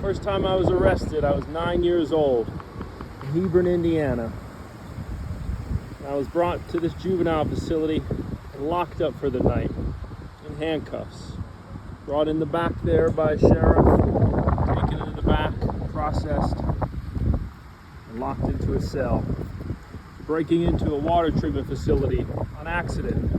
First time I was arrested, I was 9 years old in Hebron, Indiana. I was brought to this juvenile facility and locked up for the night in handcuffs. Brought in the back there by a sheriff, taken into the back, processed, and locked into a cell. Breaking into a water treatment facility on accident.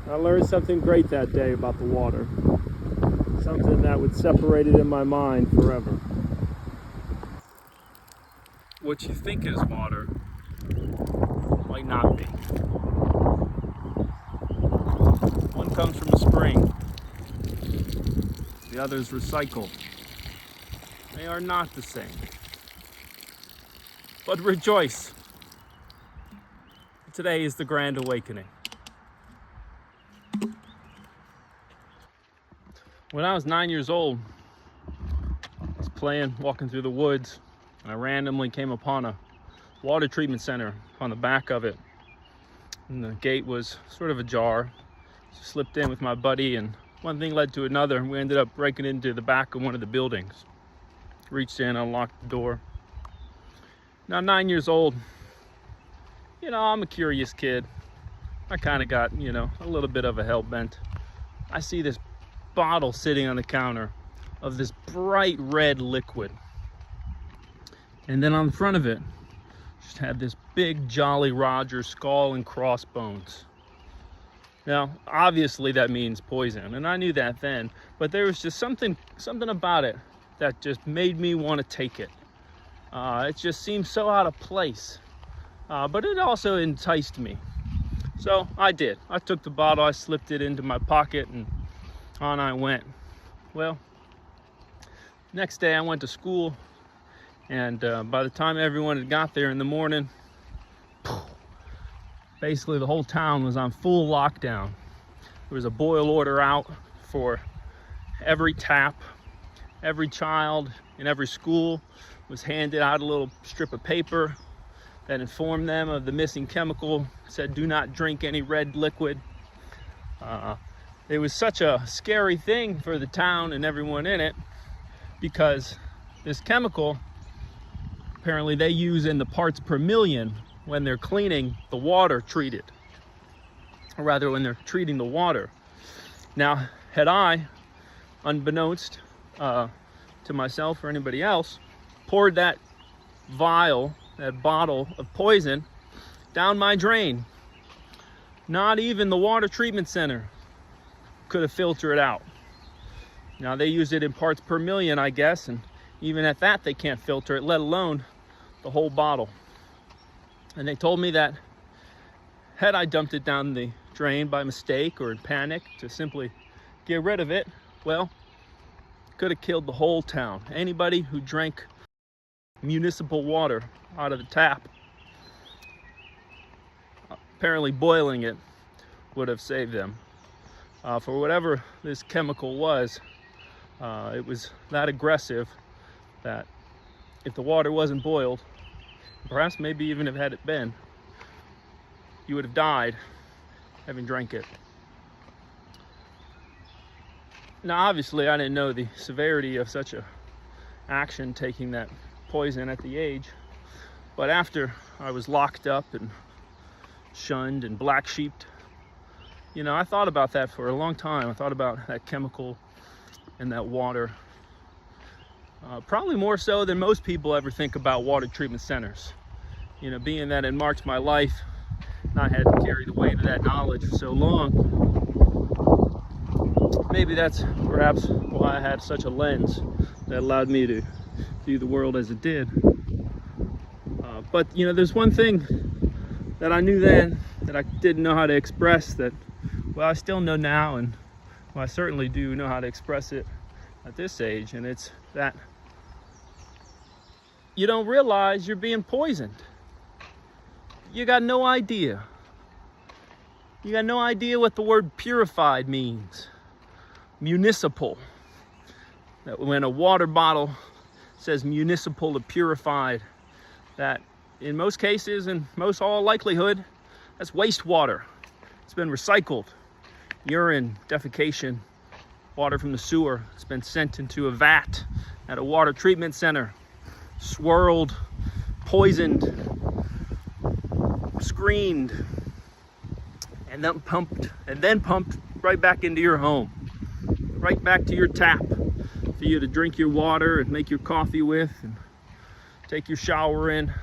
I learned something great that day about the water. Something that would separate it in my mind forever. What you think is water might not be. One comes from a spring. The others recycled. They are not the same. But rejoice. Today is the Grand Awakening. When I was 9 years old, I was playing, walking through the woods, and I randomly came upon a water treatment center on the back of it. And the gate was sort of ajar. So slipped in with my buddy, and one thing led to another, and we ended up breaking into the back of one of the buildings. Reached in, unlocked the door. Now, 9 years old, I'm a curious kid. I kind of got, a little bit of a hell bent. I see this bottle sitting on the counter of this bright red liquid. And then on the front of it, just had this big Jolly Roger skull and crossbones. Now, obviously that means poison, and I knew that then, but there was just something about it that just made me want to take it. It just seemed so out of place, but it also enticed me. So I did. I took the bottle, I slipped it into my pocket, and on I went. Well, next day I went to school, and by the time everyone had got there in the morning, basically the whole town was on full lockdown. There was a boil order out for every tap. Every child in every school was handed out a little strip of paper that informed them of the missing chemical, said do not drink any red liquid. It was such a scary thing for the town and everyone in it, because this chemical, apparently they use in the parts per million when they're cleaning the water treated, or rather when they're treating the water. Now, had I, unbeknownst to myself or anybody else, poured that vial, that bottle of poison down my drain, not even the water treatment center could have filtered it out. Now, they use it in parts per million, I guess, and even at that they can't filter it, let alone the whole bottle. And they told me that had I dumped it down the drain by mistake or in panic to simply get rid of it, well, could have killed the whole town. Anybody who drank municipal water out of the tap, apparently boiling it would have saved them. For whatever this chemical was, it was that aggressive that if the water wasn't boiled, perhaps maybe even if had it been, you would have died having drank it. Now, obviously, I didn't know the severity of such a action, taking that poison at the age. But after I was locked up and shunned and black sheeped, I thought about that for a long time. I thought about that chemical and that water. Probably more so than most people ever think about water treatment centers. Being that it marked my life, and I had to carry the weight of that knowledge for so long. Maybe that's perhaps why I had such a lens that allowed me to view the world as it did. But there's one thing that I knew then that I didn't know how to express that, well, I still know now, and well, I certainly do know how to express it at this age, and it's that you don't realize you're being poisoned. You got no idea. You got no idea what the word purified means. Municipal. That when a water bottle says municipal or purified, that in most cases, in most all likelihood, that's wastewater. It's been recycled. Urine, defecation, water from the sewer. It's been sent into a vat at a water treatment center, swirled, poisoned, screened, and then pumped right back into your home, right back to your tap for you to drink your water and make your coffee with and take your shower in.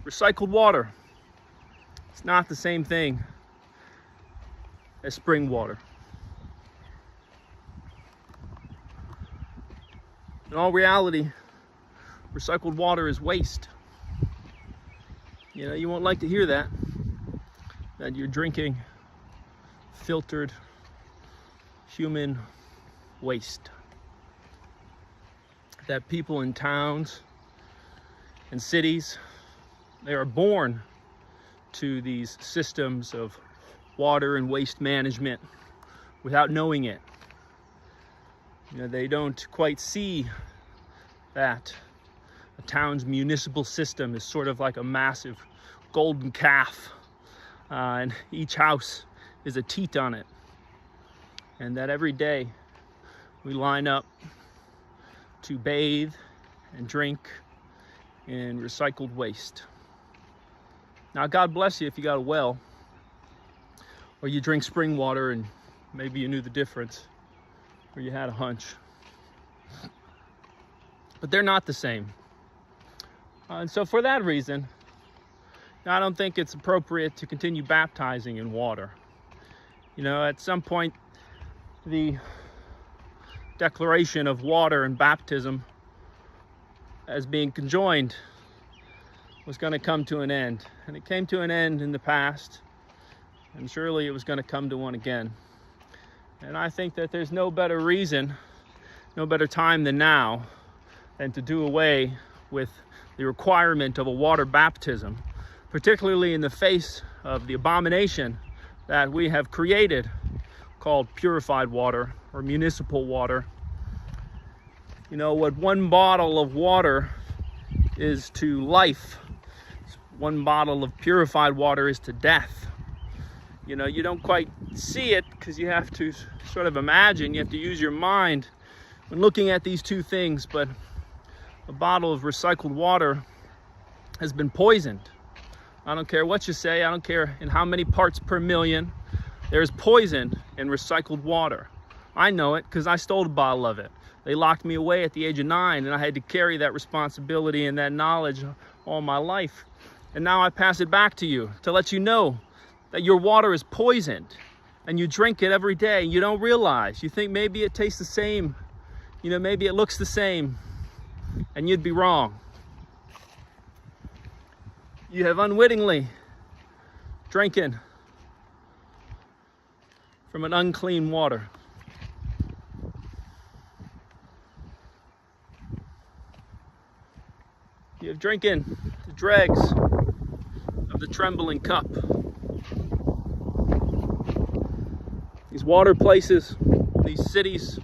Recycled water. It's not the same thing as spring water. In all reality, recycled water is waste. You know, you won't like to hear that you're drinking filtered human waste. That people in towns and cities, they are born to these systems of water and waste management without knowing it. You know, they don't quite see that a town's municipal system is sort of like a massive golden calf, and each house is a teat on it, and that every day we line up to bathe and drink in recycled waste. Now, God bless you if you got a well, or you drink spring water and maybe you knew the difference, or you had a hunch. But they're not the same. And so for that reason, I don't think it's appropriate to continue baptizing in water. You know, at some point, the declaration of water and baptism as being conjoined was going to come to an end. And it came to an end in the past, and surely it was going to come to one again. And I think that there's no better reason, no better time than now, than to do away with the requirement of a water baptism, particularly in the face of the abomination that we have created called purified water or municipal water. You know, what one bottle of water is to life, one bottle of purified water is to death. You know, you don't quite see it because you have to sort of imagine, you have to use your mind when looking at these two things, but a bottle of recycled water has been poisoned. I don't care what you say, I don't care in how many parts per million, there's poison in recycled water. I know it because I stole a bottle of it. They locked me away at the age of 9, and I had to carry that responsibility and that knowledge all my life. And now I pass it back to you to let you know that your water is poisoned, and you drink it every day. You don't realize. You think maybe it tastes the same. You know, maybe it looks the same, and you'd be wrong. You have unwittingly drinking from an unclean water. You have drinking the dregs of the trembling cup. These water places, these cities,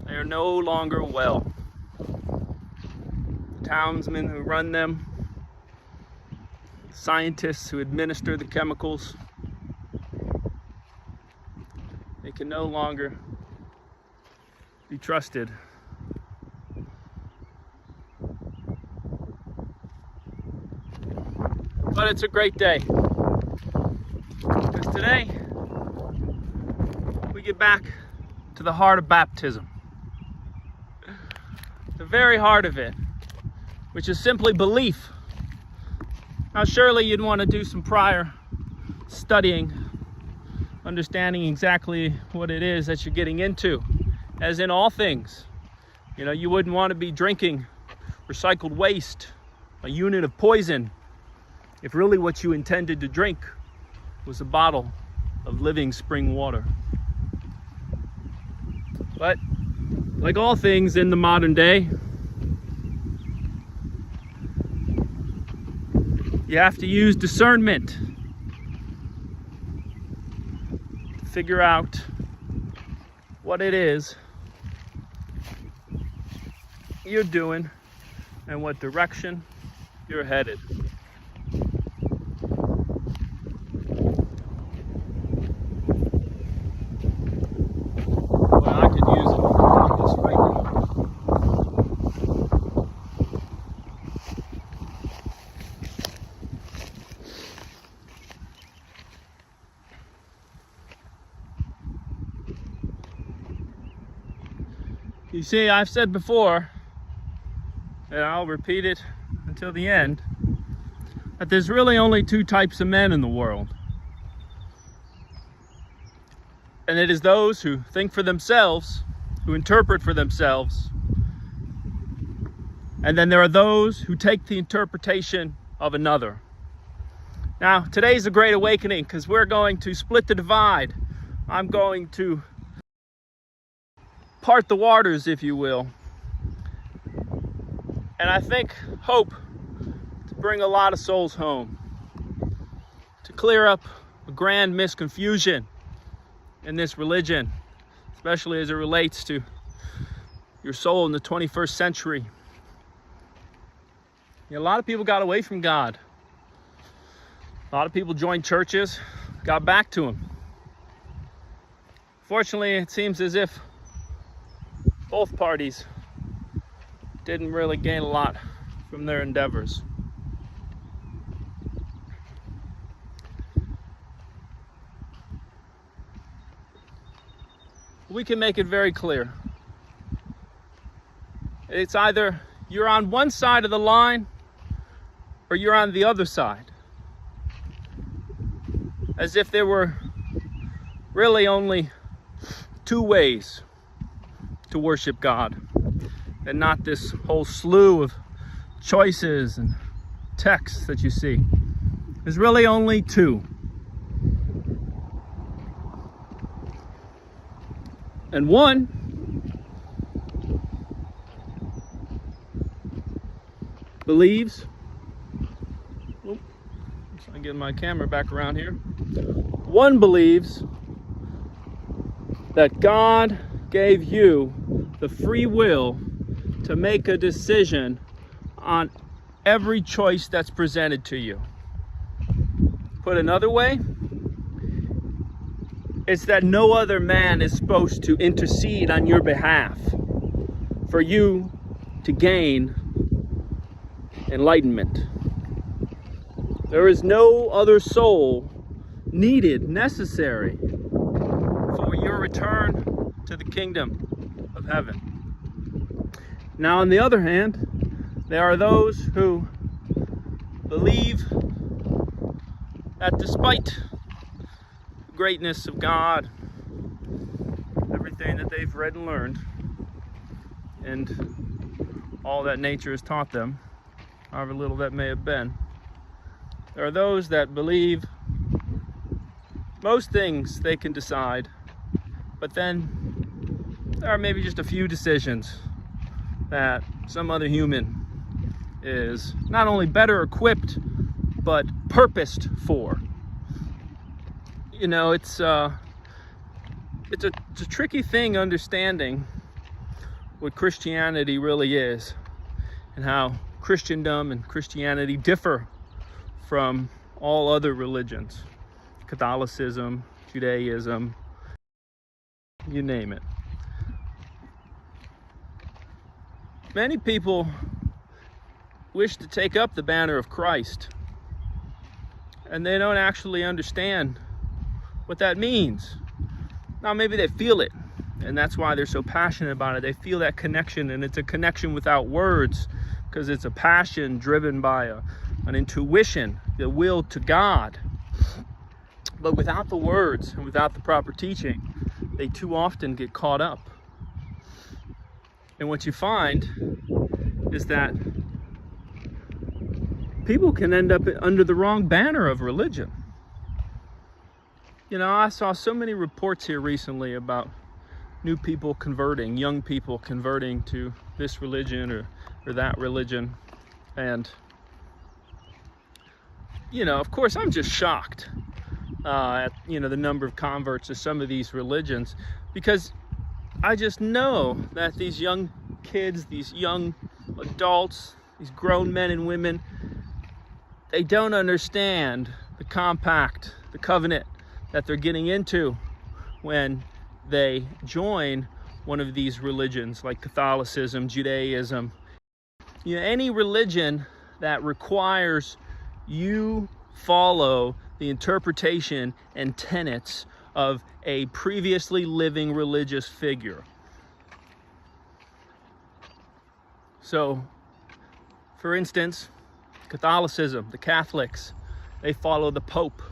they are no longer well. The townsmen who run them, scientists who administer the chemicals, they can no longer be trusted. But it's a great day, because today we get back to the heart of baptism, the very heart of it, which is simply belief. Now surely you'd want to do some prior studying, understanding exactly what it is that you're getting into, as in all things. You know, you wouldn't want to be drinking recycled waste, a unit of poison, if really what you intended to drink was a bottle of living spring water. But like all things in the modern day, you have to use discernment to figure out what it is you're doing and what direction you're headed. Well, I could use You see, I've said before, and I'll repeat it until the end, that there's really only two types of men in the world. And it is those who think for themselves, who interpret for themselves. And then there are those who take the interpretation of another. Now, today's a great awakening because we're going to split the divide. I'm going to part the waters, if you will. And I think hope to bring a lot of souls home, to clear up a grand misconfusion in this religion, especially as it relates to your soul in the 21st century. A lot of people got away from God. A lot of people joined churches, got back to Him. Fortunately, it seems as if both parties didn't really gain a lot from their endeavors. We can make it very clear. It's either you're on one side of the line or you're on the other side. As if there were really only two ways to worship God, and not this whole slew of choices and texts that you see. There's really only two. And one believes, so I'm getting my camera back around here. One believes that God gave you the free will to make a decision on every choice that's presented to you. Put another way, it's that no other man is supposed to intercede on your behalf for you to gain enlightenment. There is no other soul needed, necessary for your return to the kingdom of heaven. Now, on the other hand, there are those who believe that despite the greatness of God, everything that they've read and learned, and all that nature has taught them, however little that may have been, there are those that believe most things they can decide, but then there are maybe just a few decisions that some other human is not only better equipped, but purposed for. You know, it's a tricky thing understanding what Christianity really is, and how Christendom and Christianity differ from all other religions. Catholicism, Judaism, you name it. Many people wish to take up the banner of Christ, and they don't actually understand what that means. Now, maybe they feel it, and that's why they're so passionate about it. They feel that connection, and it's a connection without words, because it's a passion driven by an intuition, the will to God. But without the words and without the proper teaching, they too often get caught up. And what you find is that people can end up under the wrong banner of religion. You know, I saw so many reports here recently about new people converting, young people converting to this religion or that religion. And, you know, of course, I'm just shocked at, you know, the number of converts to some of these religions, because I just know that these young kids, these young adults, these grown men and women, they don't understand the compact, the covenant that they're getting into when they join one of these religions like Catholicism, Judaism. You know, any religion that requires you follow the interpretation and tenets of a previously living religious figure. So, for instance, Catholicism, the Catholics, they follow the Pope.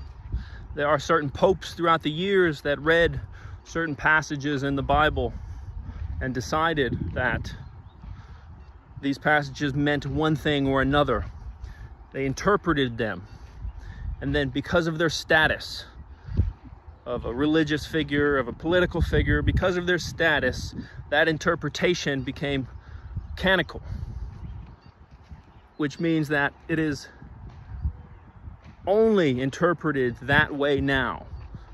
There are certain popes throughout the years that read certain passages in the Bible and decided that these passages meant one thing or another. They interpreted them. And then because of their status of a religious figure, of a political figure, because of their status, that interpretation became canonical, which means that it is only interpreted that way now.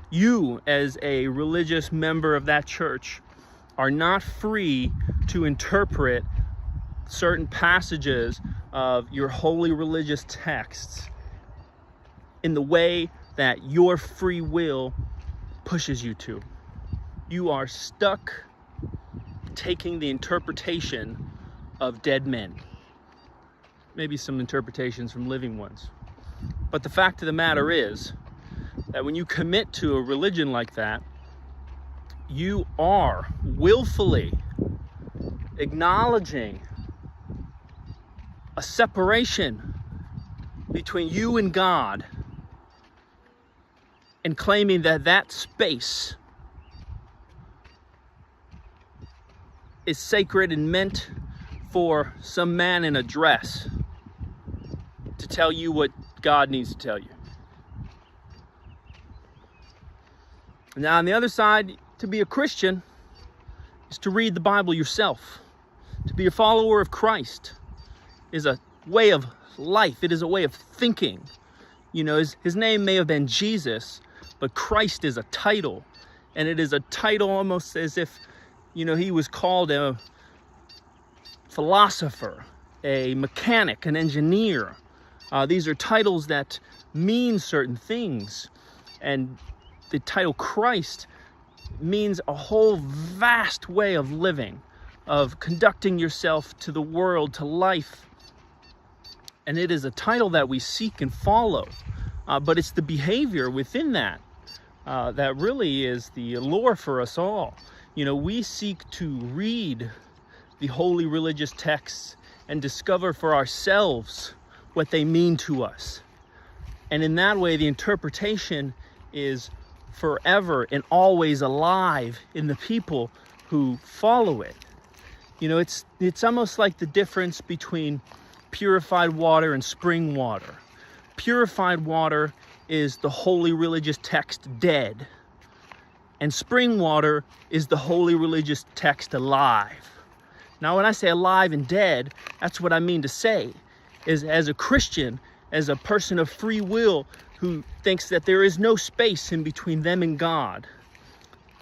You, as a religious member of that church, are not free to interpret certain passages of your holy religious texts in the way that your free will pushes you to. You are stuck taking the interpretation of dead men. Maybe some interpretations from living ones. But the fact of the matter is that when you commit to a religion like that, you are willfully acknowledging a separation between you and God and claiming that that space is sacred and meant for some man in a dress to tell you what God needs to tell you. Now, on the other side, to be a Christian is to read the Bible yourself. To be a follower of Christ is a way of life. It is a way of thinking. You know, his name may have been Jesus, but Christ is a title. And it is a title almost as if, you know, he was called a philosopher, a mechanic, an engineer. These are titles that mean certain things. And the title Christ means a whole vast way of living, of conducting yourself to the world, to life. And it is a title that we seek and follow. But it's the behavior within that that really is the allure for us all. You know, we seek to read the holy religious texts and discover for ourselves what they mean to us. And in that way, the interpretation is forever and always alive in the people who follow it. You know, it's almost like the difference between purified water and spring water. Purified water is the holy religious text dead, and spring water is the holy religious text alive. Now, when I say alive and dead, that's what I mean to say, is as a Christian, as a person of free will who thinks that there is no space in between them and God,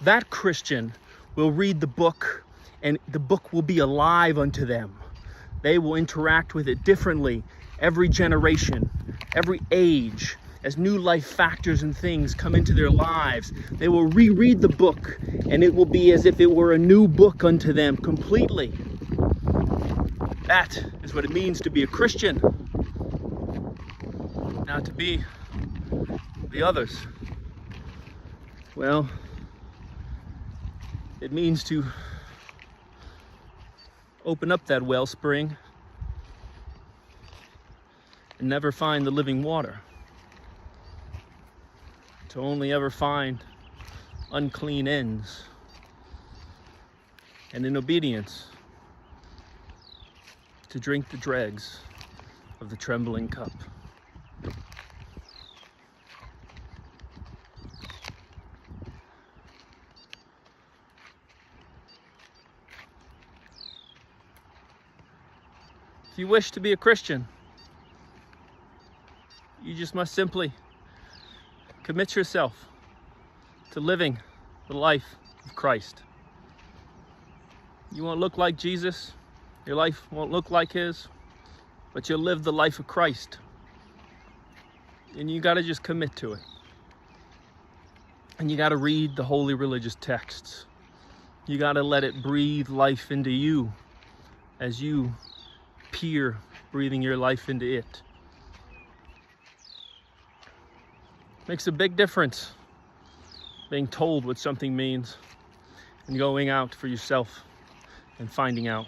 that Christian will read the book, and the book will be alive unto them. They will interact with it differently every generation, every age. As new life factors and things come into their lives, they will reread the book, and it will be as if it were a new book unto them completely. That is what it means to be a Christian. Now, to be the others, well, it means to open up that wellspring and never find the living water. To only ever find unclean ends. And in obedience, to drink the dregs of the trembling cup. If you wish to be a Christian, you just must simply commit yourself to living the life of Christ. You won't look like Jesus, your life won't look like his, but you'll live the life of Christ. And you gotta just commit to it. And you gotta read the holy religious texts. You gotta let it breathe life into you as you peer, breathing your life into it. Makes a big difference being told what something means and going out for yourself and finding out.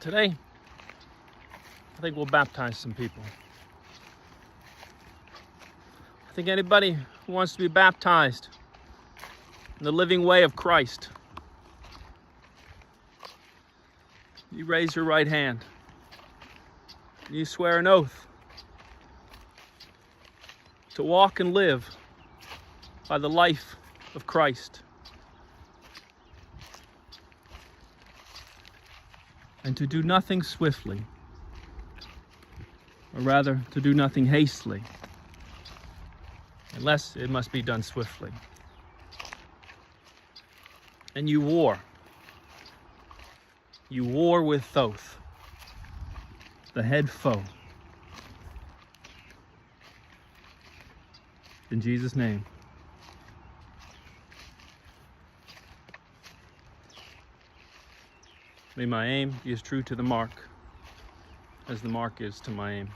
Today, I think we'll baptize some people. I think anybody who wants to be baptized in the living way of Christ, you raise your right hand. You swear an oath to walk and live by the life of Christ, and to do nothing swiftly, or rather to do nothing hastily, unless it must be done swiftly. And you war. You war with Thoth, the head foe. In Jesus' name. May my aim be as true to the mark as the mark is to my aim.